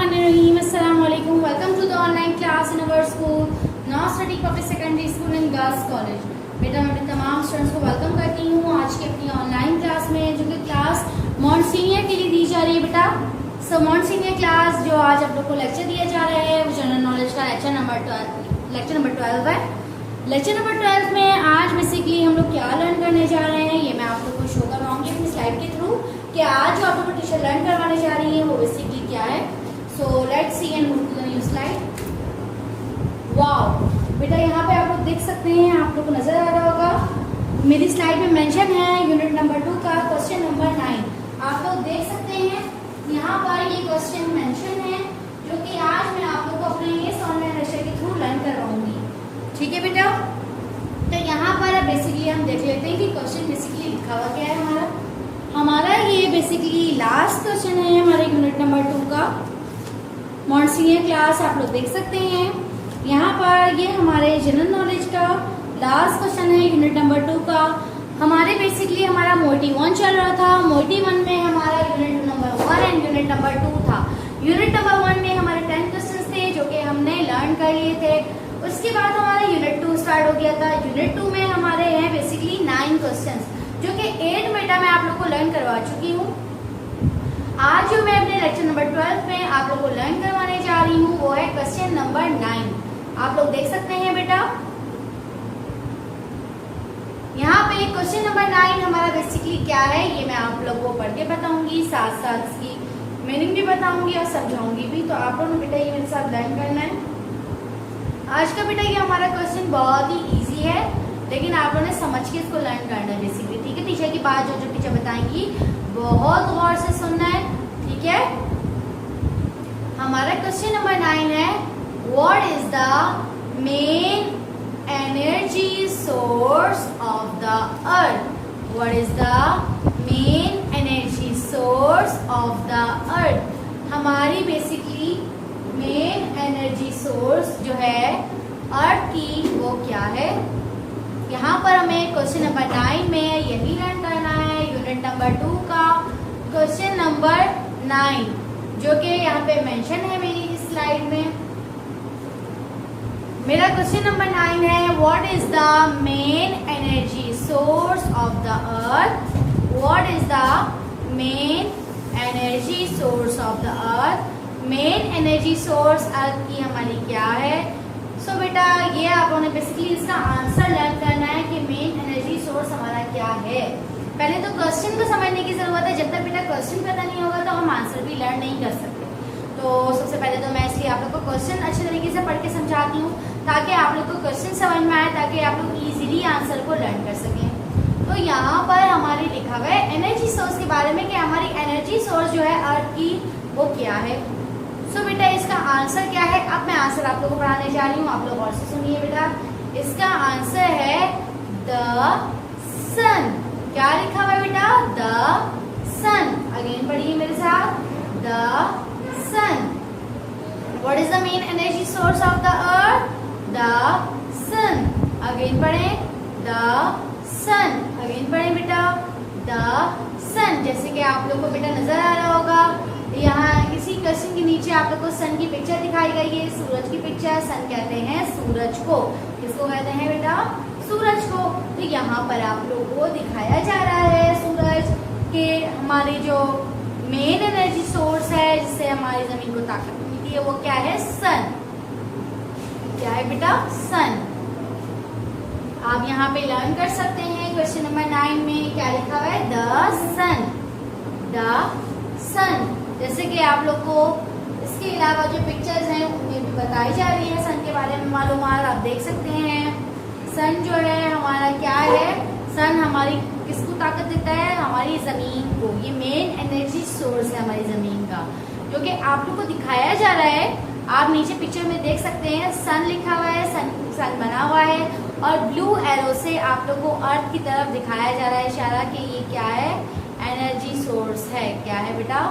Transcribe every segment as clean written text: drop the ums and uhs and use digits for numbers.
बिस्मिल्लाहिर्रहमानिर्रहीम। अस्सलाम वालेकुम। Welcome to the online class in our school नॉ study public secondary school and girls college. बेटा मैं अपने तमाम स्टूडेंट्स को वेलकम करती हूँ आज की अपनी ऑनलाइन क्लास में, जो कि क्लास मॉन्ट-सीनियर के लिए दी जा रही है। बेटा सो मॉन्ट-सीनियर क्लास जो आज आप लोग को लेक्चर दिया जा रहा है वो जनरल नॉलेज का लेक्चर नंबर 12 है। लेक्चर नंबर 12 में आज बेसिकली हम लोग क्या लर्न करने जा रहे हैं ये मैं आप लोग को शो करवाऊंगी अपनी स्लाइड के थ्रू कि आज जो आप लोग को टीचर लर्न करवाने जा रही है वो बेसिकली क्या है। So let's see and move to the new slide. Wow बेटा यहाँ पे आप लोग देख सकते हैं, आप लोग को नजर आ रहा होगा मेरी स्लाइड में मेंशन है यूनिट नंबर 2 का क्वेश्चन नंबर 9। आप लोग देख सकते हैं यहाँ पर ये क्वेश्चन मेंशन है जो कि आज मैं आप लोग को अपने इस ऑनलाइन लेक्चर के थ्रू लर्न करवाऊंगी। ठीक है बेटा, तो यहाँ पर बेसिकली हम देख लेते हैं कि क्वेश्चन बेसिकली लिखा हुआ क्या है। हमारा ये बेसिकली लास्ट क्वेश्चन है हमारे यूनिट नंबर 2 का मॉन्ट-सीनियर क्लास। आप लोग देख सकते हैं यहाँ पर ये हमारे जनरल नॉलेज का लास्ट क्वेश्चन है यूनिट नंबर 2 का। हमारे बेसिकली हमारा मोटिव 1 चल रहा था। मोटिव 1 में हमारा unit number 1 and unit number 2 था। यूनिट नंबर 1 में हमारे 10 क्वेश्चन थे जो कि हमने लर्न कर लिए थे। उसके बाद हमारा यूनिट 2 स्टार्ट हो गया था। यूनिट 2 में हमारे हैं बेसिकली 9 क्वेश्चन जो कि 8 बेटा मैं आप लोग को लर्न करवा चुकी हूँ। आज जो मैं अपने लेक्चर नंबर 12 में आप लोग को लर्न करवाने जा रही हूँ वो है क्वेश्चन नंबर 9। आप लोग देख सकते हैं बेटा यहाँ पे क्वेश्चन नंबर 9 हमारा बेसिकली क्या है ये मैं आप लोग को पढ़ के बताऊंगी, साथ साथ इसकी मीनिंग भी बताऊंगी और समझाऊंगी भी। तो आप लोगों ने बेटा ये मेरे साथ लर्न करना है। आज का बेटा ये हमारा क्वेश्चन बहुत ही इजी है, लेकिन आप लोगों ने समझ के इसको लर्न करना है बेसिकली। ठीक है, टीचर की बात जो टीचर बताएंगी बहुत गौर से सुनना है। ठीक है, हमारा क्वेश्चन नंबर 9 है what is the main energy source of the earth. What is the main energy source of the अर्थ। हमारी बेसिकली मेन एनर्जी सोर्स जो है अर्थ की वो क्या है। यहाँ पर हमें क्वेश्चन नंबर 9 में यही लर्न करना है यूनिट नंबर 2 का क्वेश्चन नंबर 9 जो कि यहाँ पे मेंशन है मेरी इस स्लाइड में। मेरा क्वेश्चन नंबर 9 है what is the main energy source of the earth. What is the main energy source of the earth. Main energy source earth की हमारी क्या है। सो बेटा ये आप लोगों ने बेसिकली इसका आंसर लर्न करना है कि मेन एनर्जी सोर्स हमारा क्या है। पहले तो क्वेश्चन को समझने की जरूरत है। जब तक बेटा क्वेश्चन पता नहीं होगा तो हम आंसर भी लर्न नहीं कर सकते। तो सबसे पहले तो मैं इसलिए आप लोग को क्वेश्चन अच्छे तरीके से पढ़ के समझाती हूँ ताकि आप लोग को क्वेश्चन समझ में आए, ताकि आप लोग इजीली आंसर को लर्न कर सकें। तो यहाँ पर हमारी लिखा हुआ है एनर्जी सोर्स के बारे में कि हमारी एनर्जी सोर्स जो है अर्थ की वो क्या है। सो बेटा इसका आंसर क्या है, अब मैं आंसर आप लोगों को पढ़ाने जा रही हूँ। आप लोग और से सुनिए बेटा, इसका आंसर है द सन। क्या लिखा हुआ है बेटा, द सन। अगेन पढ़िए मेरे साथ, the sun. What is the main energy source of the earth, the sun. Again पढ़े, द सन। अगेन पढ़े बेटा, द सन। जैसे कि आप लोग को बेटा नजर आ रहा होगा यहाँ इसी क्वेश्चन के नीचे आप लोग को सन की पिक्चर दिखाई गई है, सूरज की पिक्चर। सन कहते हैं सूरज को। किसको कहते हैं बेटा, सूरज को। तो यहाँ पर आप लोग को दिखाया जा रहा है सूरज के हमारे जो मेन एनर्जी सोर्स है जिससे हमारी जमीन को ताकत मिलती है वो क्या है, सन। क्या है बेटा, सन। आप यहाँ पे लर्न कर सकते हैं क्वेश्चन नंबर 9 में क्या लिखा हुआ है, द सन। द सन। जैसे कि आप लोग को इसके अलावा जो पिक्चर्स हैं उनमें भी बताई जा रही है सन के बारे में मालूमात। आप देख सकते हैं सन जो है हमारा क्या है, सन हमारी किसको ताकत देता है, हमारी जमीन को। ये मेन एनर्जी सोर्स है हमारी जमीन का जो कि आप लोग को दिखाया जा रहा है। आप नीचे पिक्चर में देख सकते हैं सन लिखा हुआ है, सन बना हुआ है और ब्लू एरो से आप लोग को अर्थ की तरफ दिखाया जा रहा है इशारा कि ये क्या है, एनर्जी सोर्स है। क्या है बेटा,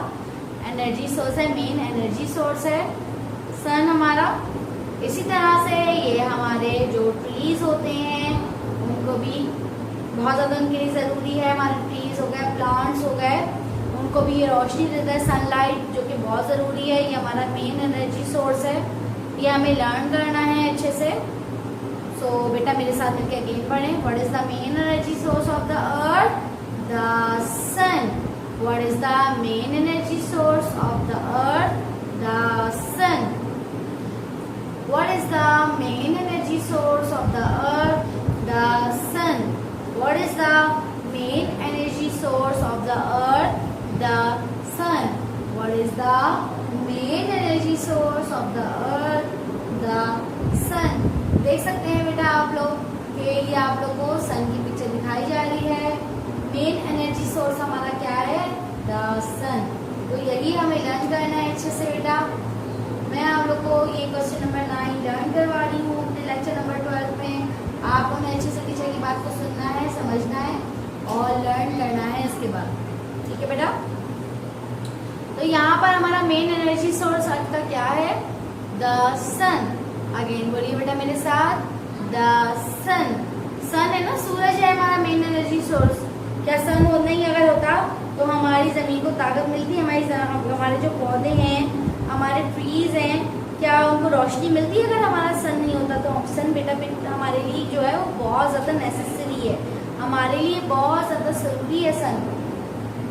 एनर्जी सोर्स है, मेन एनर्जी सोर्स है सन हमारा। इसी तरह से ये हमारे जो ट्रीज होते हैं उनको भी बहुत ज़्यादा उनके लिए ज़रूरी है। हमारे ट्रीज हो गए, प्लांट्स हो गए, हमको भी ये रोशनी देता है सनलाइट, जो कि बहुत ज़रूरी है। ये हमारा मेन एनर्जी सोर्स है, ये हमें लर्न करना है अच्छे से। सो बेटा मेरे साथ मिलकर अगेन पढ़ें। What is the main energy source of the earth? The sun. What is the main energy source of the earth? The sun. What is the main energy source of the earth? The sun. What is the main energy source of the earth? The sun. What is the main energy source of the earth? The sun. देख सकते हैं बेटा आप लोग कि ये आप लोग को सन की पिक्चर दिखाई जा रही है। मेन एनर्जी सोर्स हमारा क्या है? The sun. तो यही हमें लर्न करना है अच्छे से बेटा। मैं आप लोग को ये क्वेश्चन नंबर 9 लर्न करवा रही हूँ अपने लेक्चर नंबर 12 में। आप उन्हें अच्छे से टीचर की बात को सुनना है, समझना है और लर्न करना है इसके बाद। ठीक है बेटा। तो यहाँ पर हमारा मेन एनर्जी सोर्स अर्थ का क्या है? The sun. अगेन बोलिए बेटा मेरे साथ, द सन। सन है ना, सूरज है हमारा मेन एनर्जी सोर्स। क्या सन वो नहीं अगर होता तो हमारी जमीन को ताकत मिलती? हमारे जो पौधे हैं, हमारे ट्रीज हैं, क्या उनको रोशनी मिलती अगर हमारा सन नहीं होता? तो सन बेटा हमारे लिए जो है वो बहुत ज़्यादा नेसेसरी है, हमारे लिए बहुत ज़्यादा ज़रूरी है सन।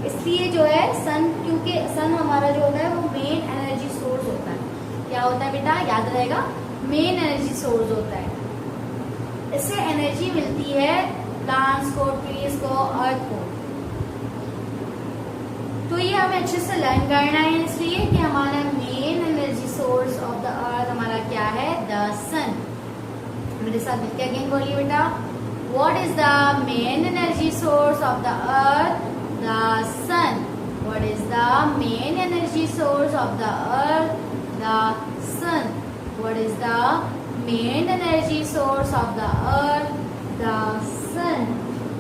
इसलिए जो है सन, क्योंकि सन हमारा जो होता है वो मेन एनर्जी सोर्स होता है। क्या होता है बेटा? याद रहेगा, मेन एनर्जी सोर्स होता है। इससे एनर्जी मिलती है प्लांट्स को, ट्रीज को, अर्थ को। तो ये हमें अच्छे से लर्न करना है, इसलिए कि हमारा main energy source of the earth हमारा क्या है? The sun. मेरे साथ मिलकर अगेन बोलिए बेटा, what is the main energy source of the earth? The sun. What is the main energy source of the earth? The sun. What is the main energy source of the earth? The sun.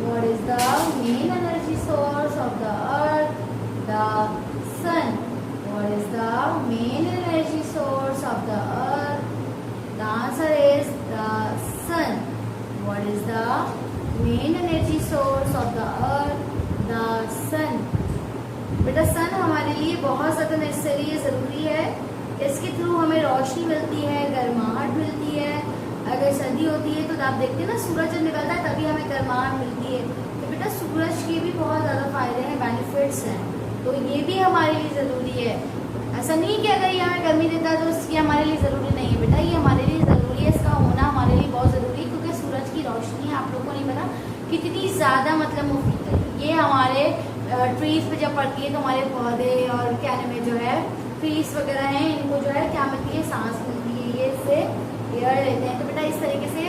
What is the main energy source of the earth? The sun. What is the main energy source of the earth? The answer is the sun. What is the main energy source of the earth? The sun. बेटा सन हमारे लिए बहुत ज़्यादा necessary है, ज़रूरी है। इसके through हमें रोशनी मिलती है, गर्माहट मिलती है। अगर सर्दी होती है तो आप देखते हैं ना, सूरज जब निकलता है तभी हमें गर्माहट मिलती है। तो बेटा सूरज के भी बहुत ज़्यादा फायदे हैं, बेनिफिट्स हैं, तो ये भी हमारे लिए ज़रूरी है। ऐसा नहीं कि अगर ये हमें गर्मी देता है तो इसकी हमारे लिए ज़रूरी नहीं है बेटा, ये हमारे लिए ज़रूरी है, इसका होना हमारे लिए बहुत ज़रूरी है। क्योंकि सूरज की रोशनी आप लोगों को नहीं पता कितनी ज़्यादा मतलब मुफीद है। ये हमारे ट्रीज पे जब पड़ती है तो हमारे पौधे और क्या नाम है जो है ट्रीज वगैरह हैं, इनको जो है क्या मिलती है? सांस मिलती है, ये इससे एयर लेते हैं। तो बेटा इस तरीके से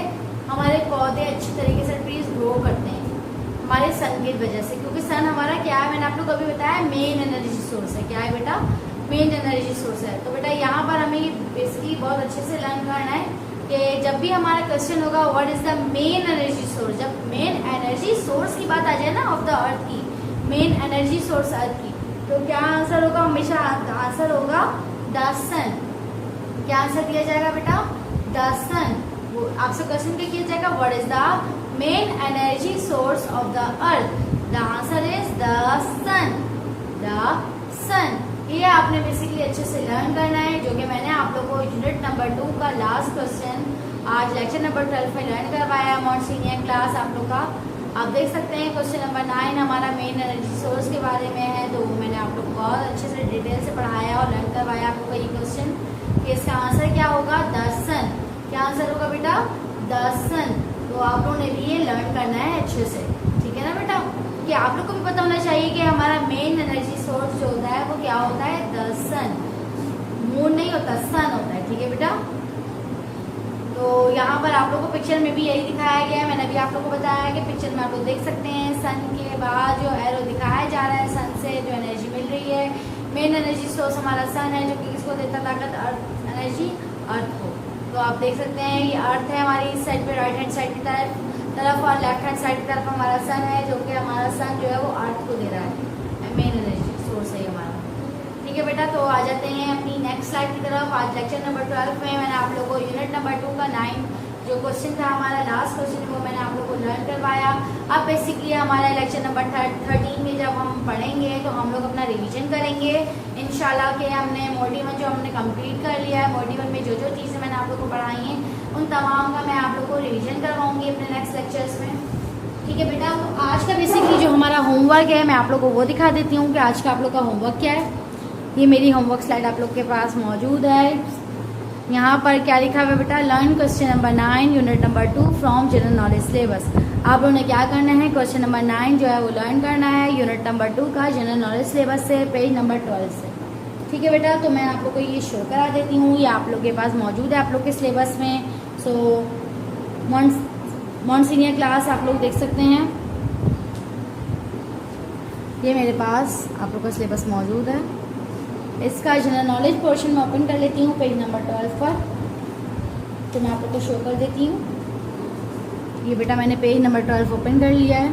हमारे पौधे अच्छी तरीके से ट्रीज ग्रो करते हैं हमारे सन की वजह से। क्योंकि सन हमारा क्या है, मैंने आप लोग को अभी बताया, मेन एनर्जी सोर्स है। क्या है बेटा? मेन एनर्जी सोर्स है। तो बेटा यहाँ पर हमें बेसिकली बहुत अच्छे से लर्न करना है कि जब भी हमारा क्वेश्चन होगा what is the main energy source, जब मेन एनर्जी सोर्स की बात आ जाए ना ऑफ द अर्थ की, मेन एनर्जी सोर्स अर्थ की, तो क्या आंसर होगा? हमेशा आंसर होगा द सन। क्या आंसर दिया जाएगा बेटा? The sun. वो आपसे क्वेश्चन क्या किया जाएगा? What is the main energy source of the earth? The answer is the sun. The sun. ये आपने बेसिकली अच्छे से लर्न करना है, जो कि मैंने आप लोगों को यूनिट नंबर 2 का लास्ट क्वेश्चन आज लेक्चर नंबर 12 में लर्न करवाया अमाउंट सीनियर क्लास आप लोग का। आप देख सकते हैं क्वेश्चन नंबर 9 हमारा मेन एनर्जी सोर्स के बारे में है। तो मैंने आप लोग को बहुत अच्छे से डिटेल से पढ़ाया और लर्न करवाया आप लोग का ये क्वेश्चन कि इसका आंसर क्या होगा? द सन। क्या आंसर होगा बेटा? The sun. तो आप लोगों ने भी ये लर्न करना है अच्छे से, ठीक है ना बेटा? कि आप लोग को भी पता होना चाहिए कि हमारा मेन एनर्जी सोर्स जो होता है वो क्या होता है? The sun. मून नहीं होता, सन होता है, ठीक है बेटा? तो यहाँ पर आप लोगों को पिक्चर में भी यही दिखाया गया है। मैंने अभी आप लोगों को बताया कि पिक्चर में आप लोग देख सकते हैं सन के बाद जो एरो दिखाया जा रहा है, सन से जो एनर्जी मिल रही है। मेन एनर्जी सोर्स हमारा सन है, जो कि किसको देता ताकत? अर्थ एनर्जी, अर्थ को। तो आप देख सकते हैं ये अर्थ है हमारी इस साइड पे, राइट हैंड साइड की तरफ और लेफ्ट हैंड साइड की तरफ हमारा सन है, जो कि हमारा सन जो है वो अर्थ को दे रहा है। मेन एनर्जी सोर्स है हमारा, ठीक है बेटा? तो आ जाते हैं अपनी नेक्स्ट स्लाइड की तरफ। आज लेक्चर नंबर 12 में मैंने आप लोगों को यूनिट नंबर 2 का 9 जो क्वेश्चन था हमारा लास्ट क्वेश्चन वो मैंने आप लोगों को लर्न करवाया। अब बेसिकली हमारा लेक्चर नंबर 13 में जब हम पढ़ेंगे तो हम लोग अपना रिवीजन करेंगे इंशाल्लाह कि हमने मोडी 1 जो हमने कंप्लीट कर लिया है। मोडी 1 में जो जो चीज़ें मैंने आप लोगों को पढ़ाई हैं उन तमाम का मैं आप लोगों को रिवीजन करवाऊंगी अपने नेक्स्ट लेक्चर्स में। ठीक है बेटा, तो आज का बेसिकली जो हमारा होमवर्क है मैं आप लोगों को वो दिखा देती हूँ कि आज का आप लोग का होमवर्क क्या है। ये मेरी होमवर्क स्लाइड आप लोग के पास मौजूद है। यहाँ पर क्या लिखा हुआ है बेटा, learn question number 9 unit number 2 from general knowledge syllabus. आप लोगों ने क्या करना है, क्वेश्चन नंबर 9 जो है वो लर्न करना है यूनिट नंबर 2 का जनरल नॉलेज सिलेबस से, पेज नंबर 12 से। ठीक है बेटा, तो मैं आप लोग को ये शो करा देती हूँ, ये आप लोग के पास मौजूद है आप लोग के सिलेबस में। सो मॉन सीनियर क्लास आप लोग देख सकते हैं, ये मेरे पास आप लोग का सिलेबस मौजूद है। इसका जनरल नॉलेज पोर्शन में ओपन कर लेती हूँ पेज नंबर 12 पर, तो मैं आप लोग को शो कर देती हूँ। ये बेटा मैंने पेज नंबर 12 ओपन कर लिया है।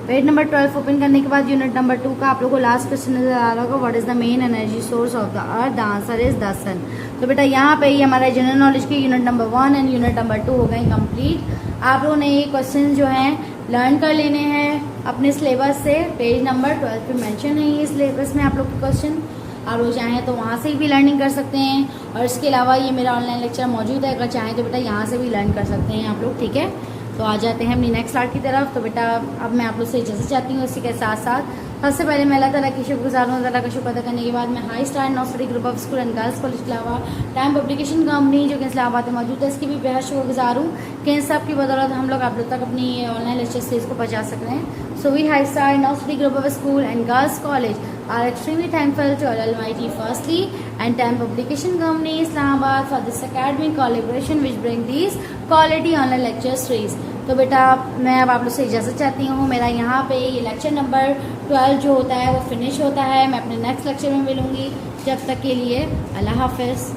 पेज नंबर 12 ओपन करने के बाद यूनिट नंबर 2 का आप लोग को लास्ट क्वेश्चन नजर आ रहा होगा, what is the main energy source of the earth, the answer is the sun. तो बेटा यहाँ पे ये हमारा जनरल नॉलेज के unit number 1 and unit number 2 हो गए कंप्लीट। आप लोगों ने ये क्वेश्चन जो हैं लर्न कर लेने हैं अपने सिलेबस से। पेज नंबर 12 पे मेंशन है ये सिलेबस में आप लोग के क्वेश्चन, आप लोग चाहें तो वहाँ से भी लर्निंग कर सकते हैं। और इसके अलावा ये मेरा ऑनलाइन लेक्चर मौजूद है, अगर चाहें तो बेटा यहाँ से भी लर्न कर सकते हैं आप लोग। ठीक है, तो आ जाते हैं अपनी नेक्स्ट स्लाइड की तरफ। तो बेटा अब मैं आप लोग से इजाज़त चाहती हूँ। इसी के साथ साथ सबसे पहले मैं अल्लाह ताला की शुक्रगुजार हूँ। अल्लाह का शुक्र अदा करने के बाद मैं high star nursery group of school and girls college के अलावा टाइम पब्लिकेशन कंपनी जो कि इस्लामाबाद में मौजूद है, इसकी भी बेहद शुक्रगुजार हूँ कि इन सब की बदौलत हम लोग आप लोग तक अपनी ऑनलाइन लेक्चर सीरीज को पहुँचा सक रहे हैं। So we high star nursery group of school and girls college are extremely thankful to Allah Almighty firstly and Time Publication Company Islamabad for this academic collaboration which bring these quality online lecture series। तो बेटा मैं अब आप लोग से इजाज़त चाहती हूँ। मेरा यहाँ पे ये लेक्चर नंबर 12 जो होता है वो फिनिश होता है। मैं अपने नेक्स्ट लेक्चर में मिलूँगी, जब तक के लिए अल्लाह हाफिज़।